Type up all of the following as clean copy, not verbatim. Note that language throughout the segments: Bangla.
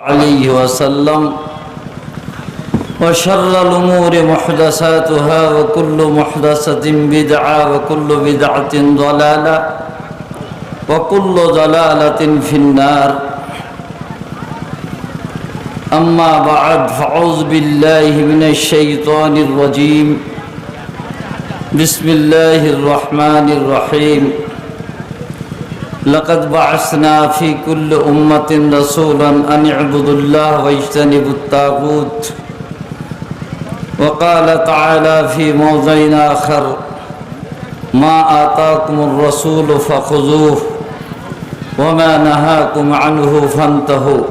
عليه وسلم وشر الأمور محدثاتها وكل محدثة بدعة وكل بدعة ضلالة وكل ضلالة في النار أما بعد فأعوذ بالله من الشيطان الرجيم بسم الله الرحمن الرحيم لقد بعثنا في كل أمة رسولا أن اعبدوا الله واجتنبوا الطاغوت وقال تعالى في موضع آخر ما آتاكم الرسول فخذوه وما نهاكم عنه فانتهوا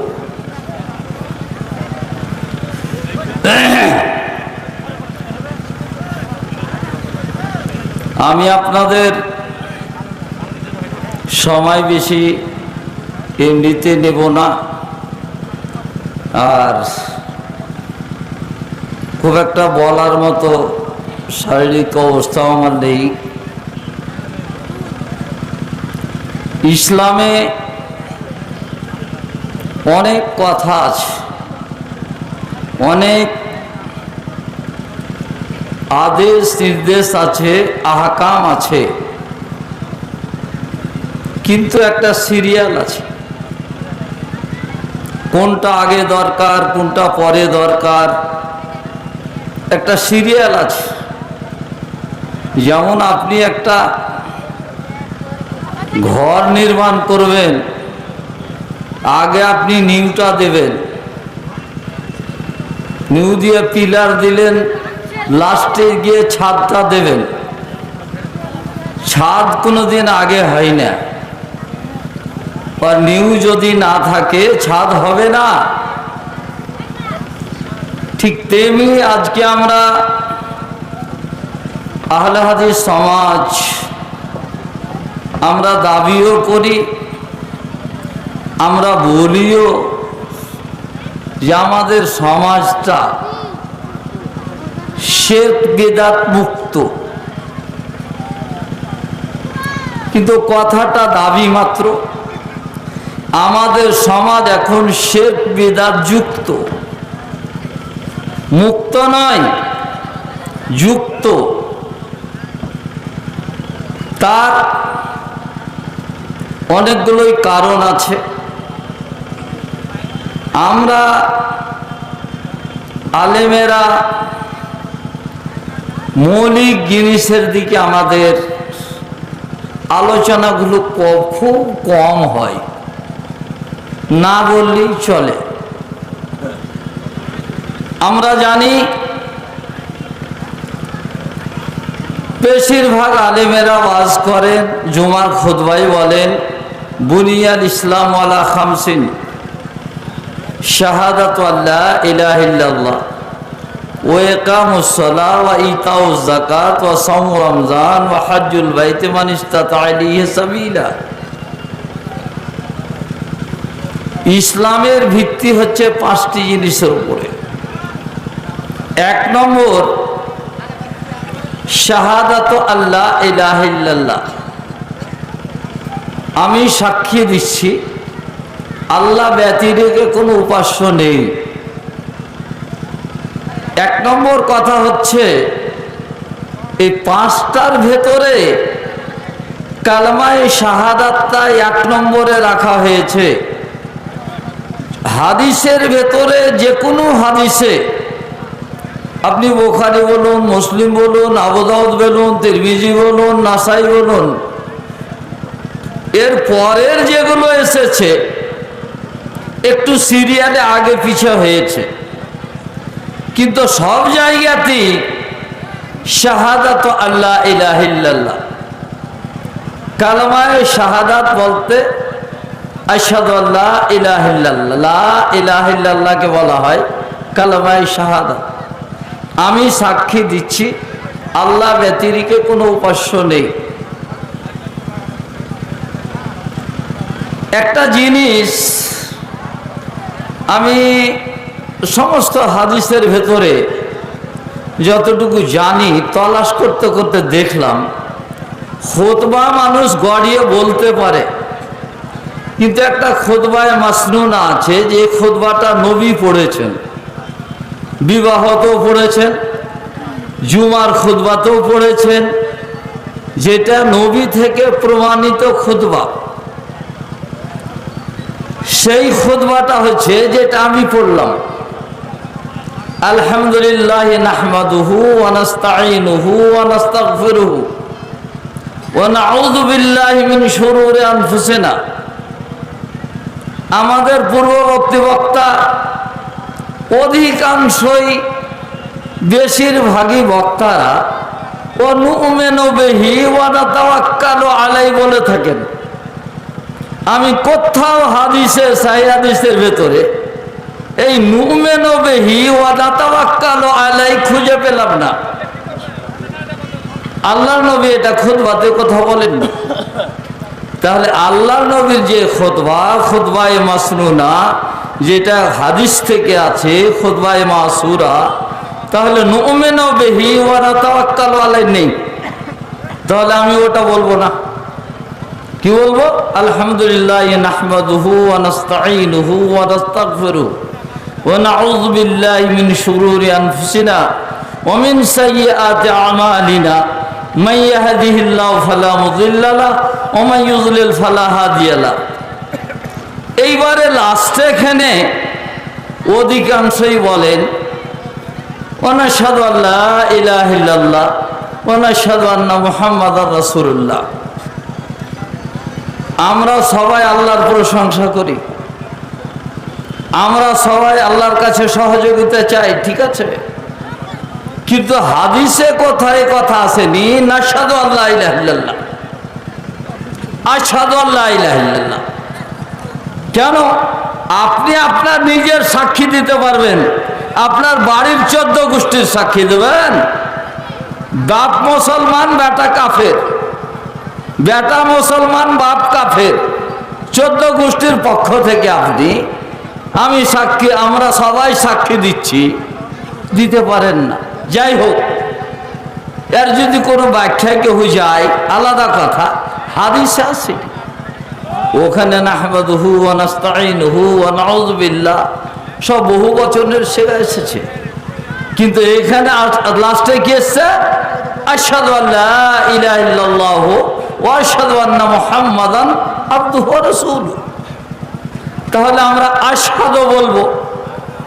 আমি আপনাদের সময় বেশি এমনিতে নেব না, আর খুব একটা বলার মতো শারীরিক অবস্থাও আমার নেই। ইসলামে অনেক কথা আছে, অনেক আদেশ নির্দেশ আছে, আহকাম আছে, কিন্তু একটা সিরিয়াল আছে। কোনটা আগে দরকার, কোনটা পরে দরকার, একটা সিরিয়াল আছে। যেমন আপনি একটা ঘর নির্মাণ করবেন, আগে আপনি নিউটা দেবেন, নিউ দিয়ে পিলার দিলেন, লাস্টে গিয়ে ছাদটা দেবেন। ছাদ কোনোদিন আগে হয় না, আর নিউ যদি না থাকে ছাদ হবে না। ঠিক তেমনি আজকে আমরা আহলে হাদিস সমাজ, আমরা দাবিও করি, আমরা বলিও যে আমাদের সমাজটা শিরক বিদআত মুক্ত, কিন্তু কথাটা দাবি মাত্র। আমাদের সমাজ এখন শিরক বিদআত যুক্ত, মুক্ত নয়, যুক্ত। তার অনেকগুলোই কারণ আছে। আমরা আলেমেরা মৌলিক জিনিসের দিকে আমাদের আলোচনাগুলো খুব কম হয়, না বললেই চলে। আমরা জানি বেশিরভাগ আলেমেরা ওয়াজ করেন, জুমার খুতবায় বলেন বুনিয়াল ইসলাম আলা খামসিন শাহাদাতু আল্লা ইলাহা ইল্লাল্লাহ ওয়া ইকামুস সালাহ ওয়া ইতাউজ যাকাত ওয়া সাওমু রমজান ওয়া হজ্জুল বাইত মান ইসতাতা ইলাইহি সাবিলা। ইসলামের ভিত্তি হচ্ছে 5টি জিনিসের উপরে। 1 নম্বর শাহাদাতু আল্লা ইলাহা ইল্লাল্লাহ, আমি সাক্ষী দিচ্ছি আল্লাহ ব্যতিরেকে কোনো উপাস্য নেই। 1 নম্বর কথা হচ্ছে এই 5টার ভেতরে কালমায়ে শাহাদাতটা 1 নম্বরে রাখা হয়েছে। হাদিসের ভেতরে যে কোনো হাদিসে, আপনি বুখারী বলুন, মুসলিম বলুন, আবু দাউদ বলুন, তিরমিজি বলুন, নাসাই বলুন, এর পরের যেগুলো এসেছে একটু সিরিয়ালে আগে পিছে হয়েছে, কিন্তু সব জায়গাতেই শাহাদাতু আল্লা ইলাহা ইল্লাল্লাহ, কালেমায়ে শাহাদাত বলতে আশহাদু আল্লা ইলাহা ইল্লাল্লাহ, লা ইলাহা ইল্লাল্লাহকে বলা হয় কালেমায়ে শাহাদাত। আমি সাক্ষী দিচ্ছি আল্লাহ ব্যতিরেকে কোনো উপাস্য নেই। একটা জিনিস আমি সমস্ত হাদিসের ভেতরে যতটুকু জানি তলাশ করতে করতে দেখলাম, খুতবা মানুষ গড়িয়ে বলতে পারে, কিন্তু একটা খুতবায়ে মাসনুনা আছে, যে খুতবাটা নবী পড়েছেন, বিবাহতেও পড়েছেন, জুমার খুতবাতেও পড়েছেন, যেটা নবী থেকে প্রমাণিত খুতবা। সেই খুতবাটা হচ্ছে যেটা আমি পড়লাম, আলহামদুলিল্লাহ নাহমাদুহু ওয়া নাস্তাঈনুহু ওয়া নাস্তাগফিরুহু ওয়া নাউযু বিল্লাহি মিন শুরুরি আনফুসিনা। আমাদের পূর্ববর্তী বক্তা অধিকাংশই, বেশিরভাগই বক্তারা ও নু'মিনু বিহি ওয়া নাতাওয়াক্কালু আলাইহি বলে থাকেন। আমি কোথাও হাদিসে সহিহ হাদিসের ভেতরে এই নু'মিনু বিহি ওয়া নাতাওয়াক্কালু আলাইহি খুঁজে পেলাম না। আল্লাহর নবী এটা খুতবাতে কথা বলেন না। তাহলে আল্লাহর নবীর যে খুতবা, খুতবায়ে মাসনুনা, যেটা হাদিস থেকে আছে, খুতবায়ে মাসুরা, তাহলে নু'মিনু বিহি ওয়া নাতাওয়াক্কালু আলাইহি নেই। তাহলে আমি ওটা বলবো না, কি বলবো? আলহামদুলিল্লাহ নাহমাদুহু ওয়া নাস্তাঈনুহু ওয়া নাস্তাগফিরুহু ওয়া নাউযু বিল্লাহি মিন শুরুরি আনফুসিনা ওয়া মিন সাইয়্যাতি আমালিনা মান ইয়াহদিহিল্লাহু ফালা মুযিল্লা লাহু ওয়া মান ইউযলিল ফালা হাদিয়া লাহু। এইবারে লাস্টে এখানে অধিকাংশই বলেন ওয়া নাশহাদু আল্লা ইলাহা ইল্লাল্লাহ ওয়া নাশহাদু আন্না মুহাম্মাদার রাসূলুল্লাহ। আমরা সবাই আল্লাহর প্রশংসা করি, আমরা সবাই আল্লাহর কাছে সহযোগিতা চাই, ঠিক আছে, কিন্তু হাদিসে কোথায় কথা আসেনি নাশহাদু আল্লা ইলাহা ইল্লাল্লাহ, আশহাদু আল্লা ইলাহা ইল্লাল্লাহ। কেন? আপনি আপনার নিজের সাক্ষী দিতে পারবেন, আপনার বাড়ির 14 গোষ্ঠীর সাক্ষী দেবেন। বাপ মুসলমান, বেটা কাফের, বেটা মুসলমান, বাপ কাফের, 14 গোষ্ঠীর পক্ষ থেকে আপনি, আমি সাক্ষী, আমরা সবাই সাক্ষী দিচ্ছি, দিতে পারেন না। যাই হোক, এর যদি কোনো ব্যাখ্যা কেউ যায় আলাদা কথা, হাদিসে আছে ওখানে নাহমাদুহু ওয়া নাস্তাঈনুহু ওয়া নাউযু বিল্লাহ সব বহু বচনের সেরা এসেছে, কিন্তু এখানে লাস্টে কি এসছে? আশহাদু আল্লা ইলাহা ইল্লাল্লাহু ওয়া আশহাদু আন্না মুহাম্মাদান আবদুহু ওয়া রাসূলুহু। তাহলে আমরা আশহাদু বলবো,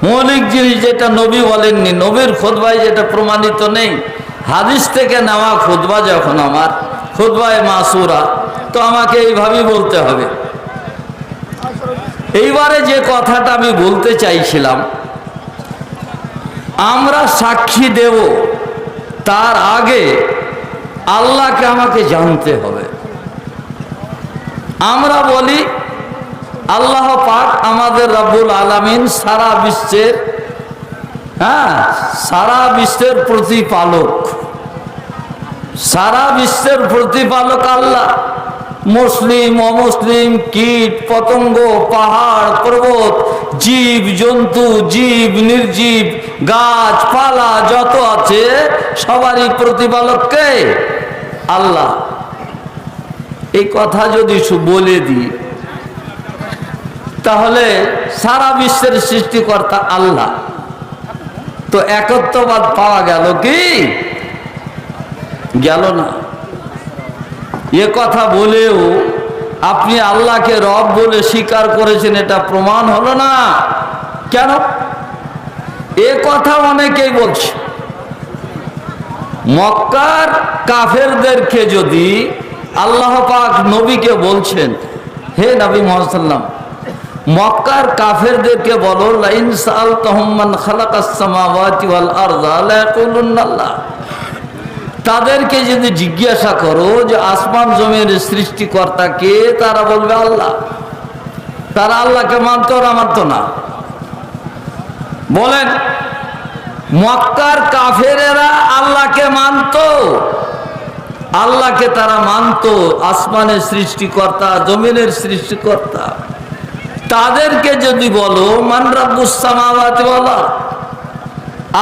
মৌলিক জিনিস যেটা নবী বলেননি, নবীর খুতবায় যেটা প্রমাণিত নেই, হাদিস থেকে নেওয়া খুতবা যখন আমার খুতবায়ে মাসুরা, তো আমাকে এইভাবেই বলতে হবে। এইবারে যে কথাটা আমি বলতে চাইছিলাম, আমরা সাক্ষী দেব তার আগে আল্লাহকে আমাকে জানতে হবে। আমরা বলি আল্লাহ পাক আমাদের রব্বুল আলামিন, সারা বিশ্বের, সারা বিশ্বের প্রতিপালক, সারা বিশ্বের প্রতিপালক আল্লাহ। মুসলিম অমুসলিম, কীট পতঙ্গ, পাহাড় পর্বত, জীব জন্তু, জীব নির্জীব, গাছপালা যত আছে সবারই প্রতিপালক কে? আল্লাহ। এই কথা যদি বলে দিই তাহলে সারা বিশ্বের সৃষ্টিকর্তা আল্লাহ, তো একত্ববাদ পাওয়া গেল কি? গেল না। এ কথা বলেও আপনি আল্লাহকে রব বলে স্বীকার করেছেন, এটা প্রমাণ হলো না। কেন? এ কথা অনেকেই বলছে। মক্কার কাফেরদেরকে যদি আল্লাহ পাক নবীকে বলছেন, হে নবী মুহাম্মদ সাল্লাল্লাহু আলাইহি ওয়াসাল্লাম, মক্কার কাফেরদেরকে বলো, লাইন সাআলতাহুম মান খালাকাস সামাওয়াতি ওয়াল আরদা লা ইয়াকুলুন্না আল্লাহ। তাদেরকে যদি জিজ্ঞাসা করো যে আসমান জমির সৃষ্টিকর্তা কে, তারা বলবে আল্লাহ। তারা আল্লাহকে মানতো না মানতো না? বলেন, মক্কার কাফেরেরা আল্লাহকে মানতো, আল্লাহকে তারা মানতো, আসমানের সৃষ্টিকর্তা, জমিনের সৃষ্টিকর্তা। তাদেরকে যদি বলো মান রাব্বুস সামাওয়াতি ওয়াল আরদ,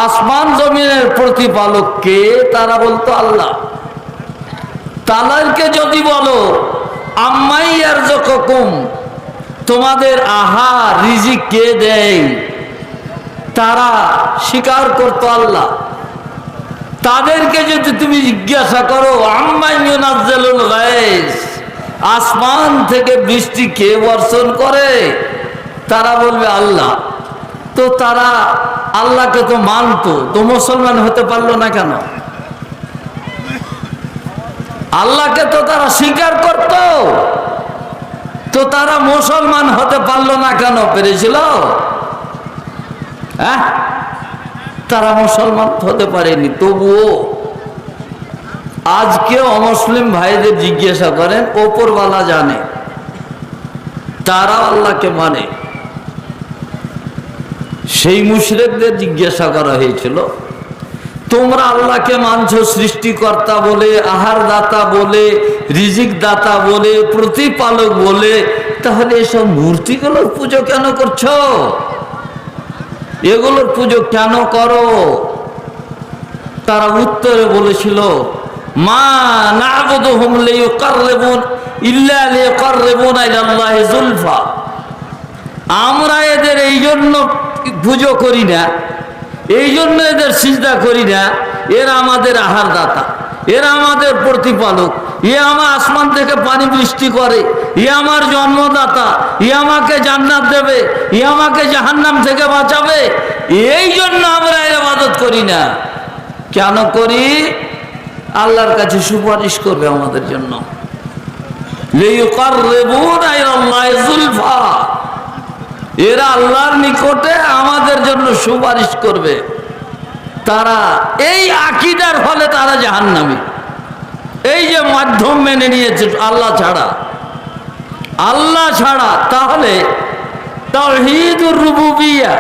আসমান জমিনের প্রতিপালক কে, তারা বলতো আল্লাহ। তাদেরকে যদি বলো আম্মাই ইয়ারযুকুকুম, তোমাদের আহার রিজিক কে দেয়? তারা স্বীকার করতো আল্লাহ। তাদেরকে যদি তুমি জিজ্ঞাসা করো আম্মা ইউনাজ্জিলুল গায়স, আসমান থেকে বৃষ্টি কে বর্ষণ করে, তারা বলবে আল্লাহ। তো তারা আল্লাহকে তো মানতো, তো মুসলমান হতে পারলো না কেন? আল্লাহকে তো তারা স্বীকার করত, তো তারা মুসলমান হতে পারলো না কেন? পেরেছিল? হ্যাঁ, তারা মুসলমান হতে পারেনি। তবুও আজকে অমুসলিম ভাইদের জিজ্ঞাসা করেন, ওপরওয়ালা জানে, তারা আল্লাহকে মানে। সেই মুশরিকদের জিজ্ঞাসা করা হয়েছিল, তোমরা আল্লাহকে মানছো সৃষ্টিকর্তা বলে, আহার দাতা বলে, রিজিক দাতা বলে, প্রতিপালক বলে, তাহলে এসব মূর্তিগুলোর পুজো কেন করছো? এগুলোর পুজো কেন করো? তারা উত্তরে বলেছিল, মা না'বুদুহুম লিয়ুকাররিবুন ইল্লা লিয়ুকাররিবুনা ইলাল্লাহি যুলফা। আমরা এদের এই জন্য পুজো করি না, এই জন্য এদের সিজদা করি না, এরা আমাদের আহার দাতা, এরা আমাদের প্রতিপালক, এ আমার আসমান থেকে পানি বৃষ্টি করে, এ আমার জন্মদাতা, এ আমাকে জান্নাত দেবে, এ আমাকে জাহান্নাম থেকে বাঁচাবে, এই জন্য আমরা এর ইবাদত করি না। কেন করি? আল্লাহর কাছে সুপারিশ করবে আমাদের জন্য। লিয়ুকাররিবুনা ইলাল্লাহি যুলফা, এরা আল্লাহর নিকটে আমাদের জন্য সুপারিশ করবে। তারা এই আকীদার ফলে তারা জাহান্নামী। এই যে মাধ্যম মেনে নিয়েছে আল্লাহ ছাড়া, আল্লাহ ছাড়া, তাহলে তাওহীদুর রুবুবিয়্যাহ,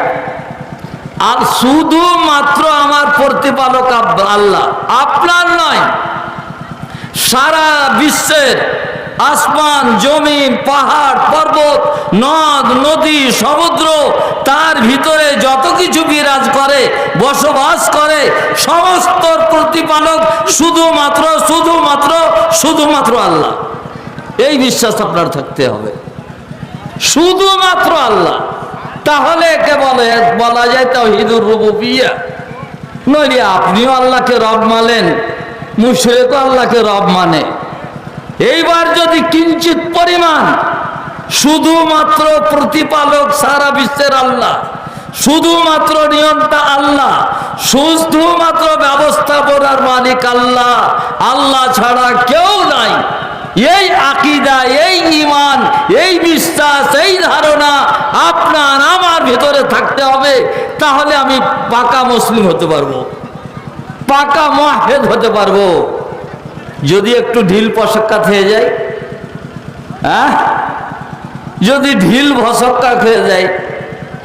আর শুধুমাত্র আমার প্রতিপালক আল্লাহ, আপনার নয়। সারা বিশ্বের আসমান, জমিন, পাহাড়, পর্বত, নদ, নদী, সমুদ্র, তার ভিতরে যত কিছু বিরাজ করে, বসবাস করে, সমস্ত প্রতিপালক শুধুমাত্র শুধুমাত্র শুধুমাত্র আল্লাহ। এই বিশ্বাস আপনার থাকতে হবে, শুধুমাত্র আল্লাহ। তাহলে একে বলা যায় তাওহীদুর রুবুবিয়্যাহ। নইলে আপনিও আল্লাহকে রব মানেন, মুশরিকও আল্লাহকে রব মানে। এইবার যদি কিঞ্চিত পরিমাণ শুধুমাত্র প্রতিপালক সারা বিশ্বের আল্লাহ, শুধুমাত্র নিয়ন্তা আল্লাহ, শুধুমাত্র ব্যবস্থাপনার মালিক আল্লাহ, আল্লাহ ছাড়া কেউ নাই, এই আকীদা, এই ঈমান, এই বিশ্বাস, এই ধারণা আপনার আমার ভিতরে থাকতে হবে। তাহলে আমি পাকা মুসলিম হতে পারবো, পাকা মুওয়াহ্হিদ হতে পারবো। যদি একটু ঢিল পশক্কা হয়ে যায়, হ্যাঁ, যদি ঢিল ভসক্কা হয়ে যায়,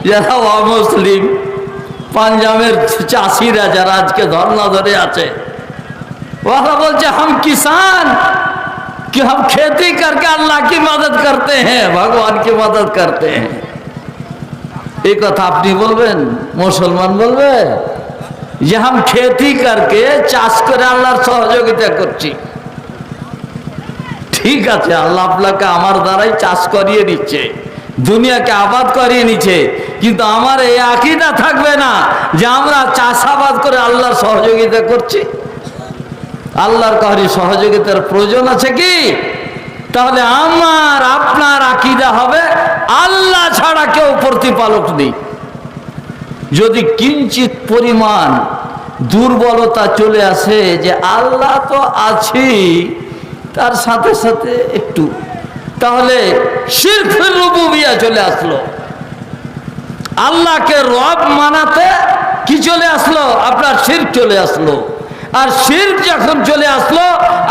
যারা অমুসলিম পাঞ্জাবের চাষিরা যারা আজকে ধর্ণা ধরে আছে, ওরা বলছে हम किसान कि हम खेती करके अल्लाह की मदद करते हैं, भगवान की मदद करते हैं। এই কথা আপনি বলবেন? মুসলমান বলবে যে हम खेती करके চাষ করে আল্লাহর সহযোগিতা করছি। ঠিক আছে, আল্লাহ আপনাকে আমার দ্বারাই চাষ করিয়ে দিচ্ছে, দুনিয়াকে আবাদ করিয়ে নিচ্ছে, কিন্তু আমার এই আকীদা থাকবে না যে আমরা চাষাবাদ করে আল্লাহর সহযোগিতা করছি। আল্লাহর কারো সহযোগিতার প্রয়োজন আছে কি? তাহলে আমার আপনার আকীদা হবে আল্লাহ ছাড়া কেউ প্রতিপালক নেই। যদি কিঞ্চিত পরিমাণ দুর্বলতা চলে আসে যে আল্লাহ তো আছে, তার সাথে সাথে একটু, তাহলে শিরকুর রুবুবিয়্যাহ চলে আসলো। আল্লাহকে রব মানাতে কি চলে আসলো? আপনার শিরক চলে আসলো। আর শিরক যখন চলে আসলো,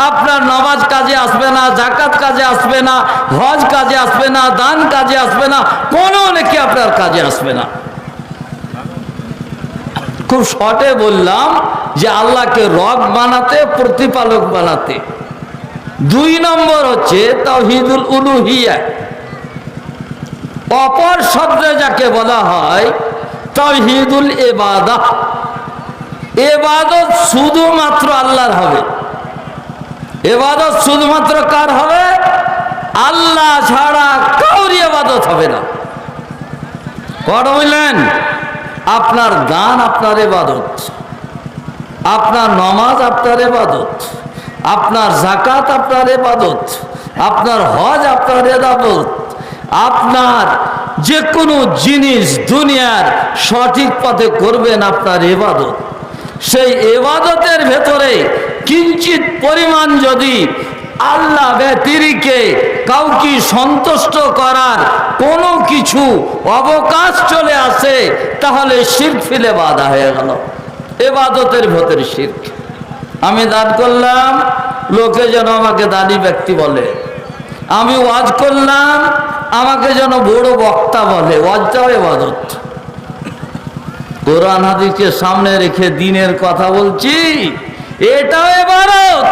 আপনার নামাজ কাজে আসবে না, যাকাত কাজে আসবে না, হজ কাজে আসবে না, দান কাজে আসবে না, কোনো নেকি আপনার কাজে আসবে না। খুব শর্টে বললাম যে আল্লাহকে রব বানাতে, প্রতিপালক বানাতে। 2 নম্বর হচ্ছে তাওহীদুল উলুহিয়্যাহ। অপর শব্দে যাকে বলা হয় তাওহীদুল ইবাদাহ। ইবাদত শুধুমাত্র আল্লাহর হবে। ইবাদত শুধুমাত্র কার হবে? আল্লাহ ছাড়া কাউরি ইবাদত হবে না। কথা বললেন? আপনার দান আপনার ইবাদত, আপনার নামাজ আপনার ইবাদত, আপনার যাকাত আপনার ইবাদত, আপনার হজ আপনার ইবাদত, আপনার যে কোনো জিনিস দুনিয়ার সঠিক পথে করবেন আপনার ইবাদত। সেই ইবাদতের ভেতরে কিঞ্চিত পরিমাণ যদি আল্লাহ ব্যতিরিকে কাউকে সন্তুষ্ট করার কোনো কিছু অবকাশ চলে আসে, তাহলে শিরক ফিলে বাধা হয়ে গেল, ইবাদতের ভেতরে শিরক। আমি দান করলাম, লোকে যেন আমাকে দানি ব্যক্তি বলে। আমি ওয়াজ করলাম, আমাকে যেন বড় বক্তা বলে। ওয়াজটাও ইবাদত। কোরআন হাদিসকে সামনে রেখে দিনের কথা বলছি, এটাও ইবাদত।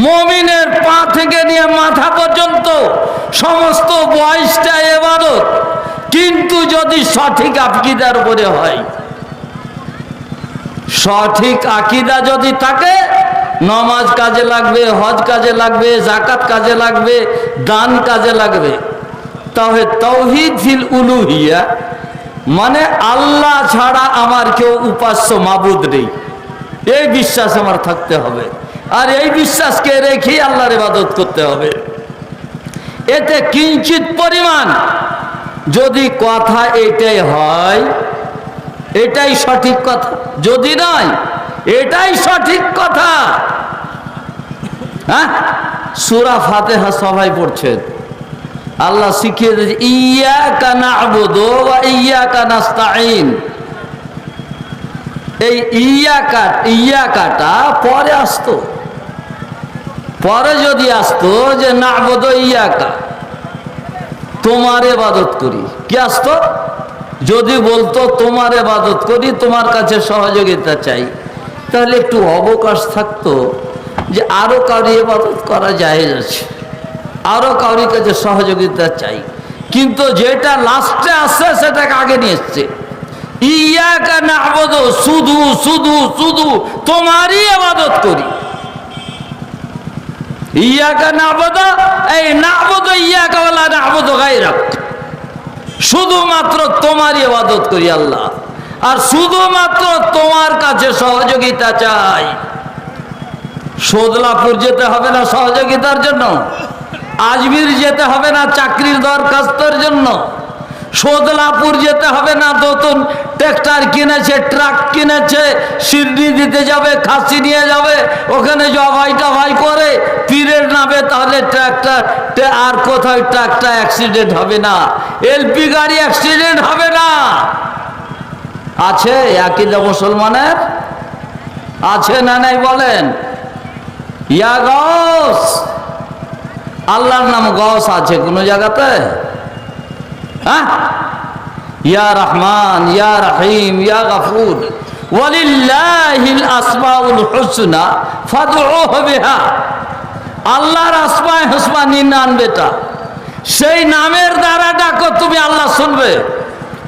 মুমিনের পা থেকে নিয়ে মাথা পর্যন্ত সমস্ত বয়সটা ইবাদত, কিন্তু যদি সঠিক আকীদার উপরে হয়। সঠিক আকীদা যদি থাকে, নামাজ কাজে লাগবে, হজ কাজে লাগবে, যাকাত কাজে লাগবে, দান কাজে লাগবে। তাহলে তাওহীদ ফিল উলুহিয়া, মানে আল্লাহ ছাড়া আমার কেউ উপাস্য মাবুদ নেই, এই বিশ্বাস আমার থাকতে হবে। আর এই বিশ্বাসকে রেখে আল্লাহর ইবাদত করতে হবে। এতে কিঞ্চিত পরিমাণ যদি কথা এটাই হয়, এটাই সঠিক কথা, যদি নয় এটাই সঠিক কথা। হ্যাঁ, সূরা ফাতিহা সবাই পড়ছেন, আল্লাহ শিখিয়ে দিয়েছে ইয়্যাকা না'বুদু ওয়া ইয়্যাকা নাস্তাঈন। এই ইয়াকাটা পরে আসতো, পরে যদি আসতো যে না'বুদু ইয়াকা, তোমার ইবাদত করি, কি আসতো? যদি বলতো তোমার ইবাদত করি, তোমার কাছে সহযোগিতা চাই, তাহলে একটু অবকাশ থাকতো যে আরো কারো ইবাদত করা জায়েজ আছে, আরো কারোর কাছে সহযোগিতা চাই। কিন্তু যেটা লাস্টে আসছে সেটাকে আগে নিয়ে এসছে। ইয়্যাকা না'বুদু, শুধু শুধু শুধু তোমারই ইবাদত করি। ইয়্যাকা না'বুদু, এই না'বুদু ইয়্যাকা ওয়া লা না'বুদু গায়রাক, শুধুমাত্র তোমারই ইবাদত করি আল্লাহ, আর শুধুমাত্র তোমার কাছে সহযোগিতা চাই। সোদলাপুর যেতে হবে না সহযোগিতার জন্য, আজমির যেতে হবে না চাকরির দরখাস্তের জন্য, সোদলাপুর যেতে হবে না নতুন ট্রাক্টর কিনেছে, ট্রাক কিনেছে, সিডনি দিতে যাবে, খাসি নিয়ে যাবে, ওখানে জবাই টবাই করে পীরের নামে, তাহলে ট্রাক্টর আর কোথাও ট্রাক্টর অ্যাক্সিডেন্ট হবে না, এলপি গাড়ি অ্যাক্সিডেন্ট হবে না। আছে আকীদা মুসলমানের? আছে না নাই বলেন? ইয়া গৌস, আল্লাহর নাম গৌস আছে কোন জায়গাতে? হ্যাঁ, ইয়া রহমান, ইয়া রহিম, ইয়া গফুর, ওয়ালিল্লাহিল আসমাউল হুসনা ফাদউহু বিহা। আল্লাহর আসমায়ে হুসনা 99টা, সেই নামের দ্বারা ডাকো তুমি, আল্লাহ শুনবে।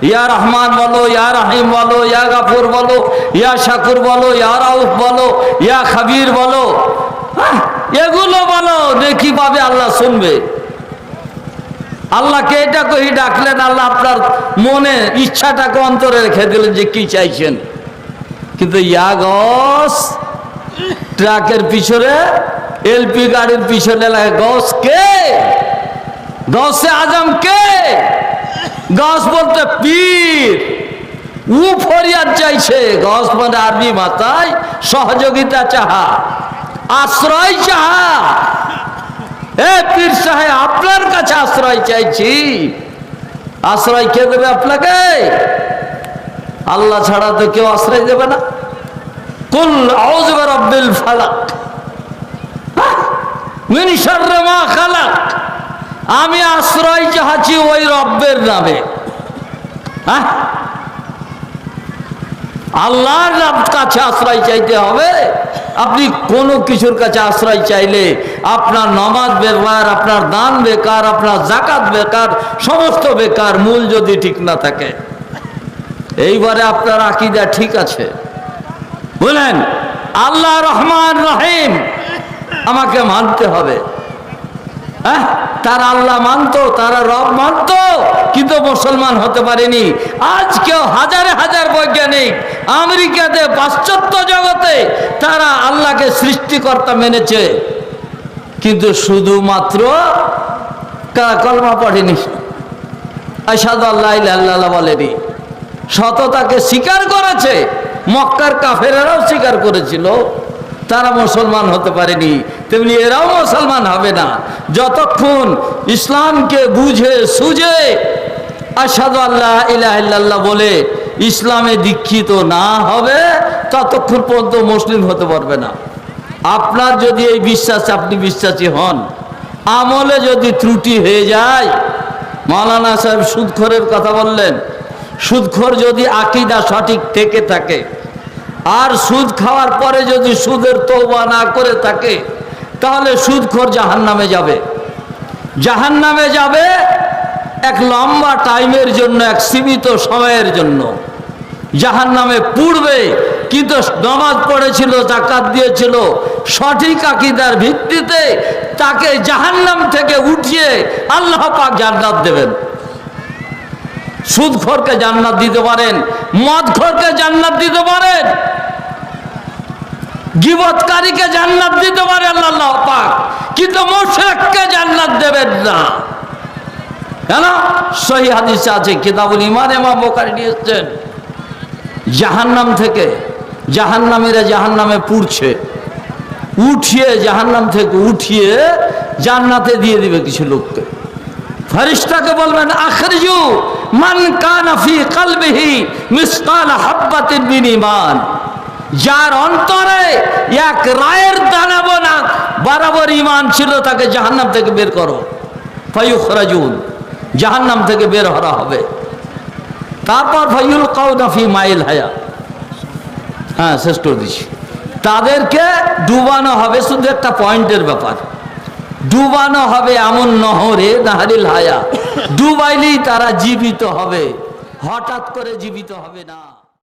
ইয়া রহমান বলো, ইয়া রহিম বলো, ইয়া গফুর বলো, ইয়া শাকুর বলো, ইয়া রাউফ বলো, ইয়া খবীর বলো, এগুলো বলো, নেকি পাবে, আল্লাহ শুনবে। আল্লাহকে এটা কহি ডাকলেন, আল্লাহ আপনার মনে ইচ্ছাটাকে অন্তরে রেখে দিলেন যে কি চাইছেন। কিন্তু ইয়া গস, ট্রাকের পিছনে, এলপি গাড়ির পিছনে লাগে গস কে? গসে আজম কে? গস বলতে পীর, ও ফরিয়াদ চাইছে। গস মানে আরবি মাতায় সহযোগিতা চাহা, আশ্রয় চাহা। এ পীর সাহেব, আপনার কাছে আশ্রয় চাইছি। আশ্রয় কে দেবে আপনাকে? আল্লাহ ছাড়া তো কেউ আশ্রয় দেবে না। কুল আউযু বিরাব্বিল ফালাক মিন শাররি মা খালাক, আমি আশ্রয় চাচ্ছি ওই রব্বের নামে। হ্যাঁ, আল্লাহর কাছে আশ্রয় চাইতে হবে। আপনি কোনো কিছুর কাছে আশ্রয় চাইলে আপনার নামাজ বেকার, আপনার দান বেকার, আপনার যাকাত বেকার, সমস্ত বেকার, মূল যদি ঠিক না থাকে। এইবারে আপনার আকীদা ঠিক আছে, বলেন আল্লাহ রহমান রহিম আমাকে মানতে হবে। হ্যাঁ, তারা আল্লাহ মানতো, তারা রব মানতো, কিন্তু মুসলমান হতে পারেনি। আজকেও হাজারে হাজার বৈজ্ঞানিক আমেরিকাতে, পাশ্চাত্য জগতে তারা আল্লাহকে সৃষ্টিকর্তা মেনেছে, কিন্তু শুধুমাত্র কলমা পড়েনি, আশহাদু আল্লা ইলাহা ইল্লাল্লাহ বলেনি। সততাকে স্বীকার করেছে, মক্কার কাফেরেরাও স্বীকার করেছিল, তারা মুসলমান হতে পারেনি। তেমনি এরাও মুসলমান হবে না যতক্ষণ ইসলামকে বুঝে সুঝে আশহাদু আল্লা ইলাহা ইল্লাল্লাহ বলে ইসলামে দীক্ষিত না হবে, ততক্ষণ পর্যন্ত মুসলিম হতে পারবে না। আপনার যদি এই বিশ্বাস, আপনি বিশ্বাসী হন, আমলে যদি ত্রুটি হয়ে যায়, মাওলানা সাহেব সুদখোরের কথা বললেন, সুদখোর যদি আকীদা সঠিক থেকে থাকে আর সুদ খাওয়ার পরে যদি সুদের তওবা না করে থাকে, তাহলে সুদখোর জাহান্নামে যাবে। জাহান্নামে যাবে এক লম্বা টাইমের জন্য, এক সীমিত সময়ের জন্য জাহান্নামে পুড়বে। কিন্তু নামাজ পড়েছিল, যাকাত দিয়েছিল, সঠিক আকীদার ভিত্তিতে তাকে জাহান্নাম থেকে উঠিয়ে আল্লাহ পাক জান্নাত দেবেন। সুদখোরকে জান্নাত দিতে পারেন, মদখোরকে জান্নাত দিতে পারেন, গীবতকারীকে জান্নাত দিতে পারে আল্লাহ পাক, কিন্তু মুশরিককে জান্নাত দেবেন না। কেন? সহিহ হাদিসে আছে, কিতাবুল ঈমান ইমাম বুখারী নিয়ে এসেছেন, জাহান্নাম থেকে জাহান্নামীরা জাহান্নামে পুড়ছে, উঠিয়ে জাহান্নাম থেকে উঠিয়ে জান্নাতে দিয়ে দিবে কিছু লোককে। ফেরেশতাকে বলবেন, আখরিজু মান কানা ফি কলবিহি মিসকাল হাববাতিন মিন ঈমান, যার অন্তরে এক রায়ের দানা বরাবর ঈমান ছিল, তাকে জাহান্নাম থেকে বের করো। ফায়ুখরাজুন, জাহান্নাম থেকে বের করা হবে। তারপর ফায়ুলকাউনা ফি মাইল হায়া, হ্যাঁ শেষ করে দিচ্ছি, তাদেরকে ডুবানো হবে। শুধু একটা পয়েন্টের ব্যাপার, ডুবানো হবে এমন নহরে, নাহরিল হায়া, ডুবাইলেই তারা জীবিত হবে, হঠাৎ করে জীবিত হবে না।